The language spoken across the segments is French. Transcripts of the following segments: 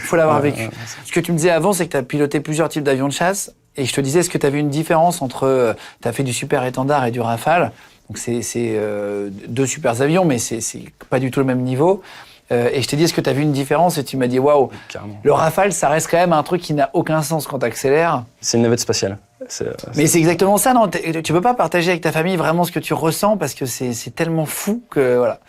faut l'avoir vécu. Ce que tu me disais avant, c'est que tu as piloté plusieurs types d'avions de chasse. Et je te disais, est-ce que tu as vu une différence entre... tu as fait du Super Étendard et du Rafale. Donc c'est deux super avions, mais c'est pas du tout le même niveau. Et je t'ai dit, est-ce que tu as vu une différence? Et tu m'as dit, waouh, le Rafale, ça reste quand même un truc qui n'a aucun sens quand tu accélères. C'est une navette spatiale. Mais c'est exactement ça, non? Tu peux pas partager avec ta famille vraiment ce que tu ressens parce que c'est tellement fou que voilà.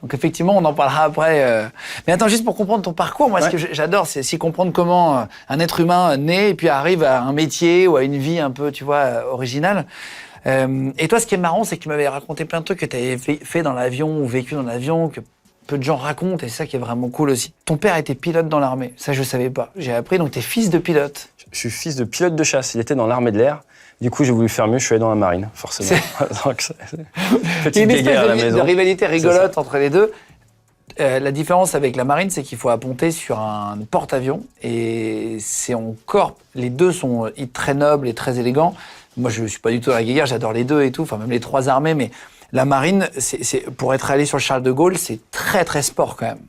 Donc effectivement, on en parlera après. Mais attends, juste pour comprendre ton parcours, moi, ce que j'adore, c'est aussi comprendre comment un être humain naît et puis arrive à un métier ou à une vie un peu, tu vois, originale. Et toi, ce qui est marrant, c'est que tu m'avais raconté plein de trucs que tu avais fait dans l'avion ou vécu dans l'avion, que peu de gens racontent, et c'est ça qui est vraiment cool aussi. Ton père était pilote dans l'armée, ça je savais pas. J'ai appris, donc t'es fils de pilote. Je suis fils de pilote de chasse, il était dans l'armée de l'air. Du coup, j'ai voulu faire mieux, je suis allé dans la marine, forcément. Il y a une espèce de rivalité rigolote entre les deux. La différence avec la marine, c'est qu'il faut apponter sur un porte-avions, et c'est en corps. Les deux sont très nobles et très élégants. Moi, je suis pas du tout à la guéguerre, j'adore les deux et tout, enfin même les trois armées, mais la marine, pour être allé sur le Charles de Gaulle, c'est très très sport quand même.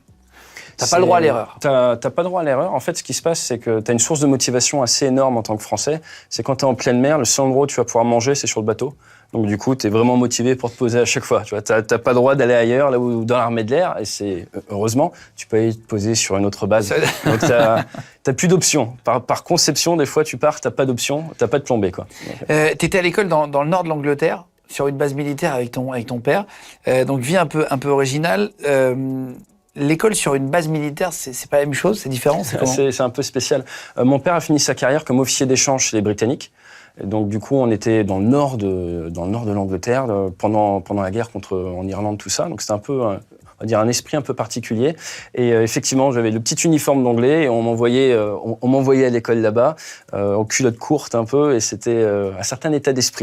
T'as pas le droit à l'erreur. T'as pas le droit à l'erreur. En fait, ce qui se passe, c'est que t'as une source de motivation assez énorme en tant que Français. C'est quand t'es en pleine mer, le seul endroit où tu vas pouvoir manger, c'est sur le bateau. Donc du coup, t'es vraiment motivé pour te poser à chaque fois. Tu vois, t'as pas le droit d'aller ailleurs, là où dans l'armée de l'air. Et c'est heureusement, tu peux aller te poser sur une autre base. Donc t'as plus d'options. Par conception, des fois, tu pars, t'as pas d'options, t'as pas de plan B, quoi. T'étais à l'école dans le nord de l'Angleterre, sur une base militaire avec ton père. Donc vie un peu originale. L'école sur une base militaire, c'est pas la même chose, c'est différent, c'est comment? C'est un peu spécial. Mon père a fini sa carrière comme officier d'échange chez les Britanniques. Et donc du coup, on était dans le nord de l'Angleterre pendant la guerre en Irlande, tout ça. Donc c'était un peu, on va dire, un esprit un peu particulier. Et effectivement, j'avais le petit uniforme d'anglais et on m'envoyait à l'école là-bas, en culotte courte un peu, et c'était un certain état d'esprit.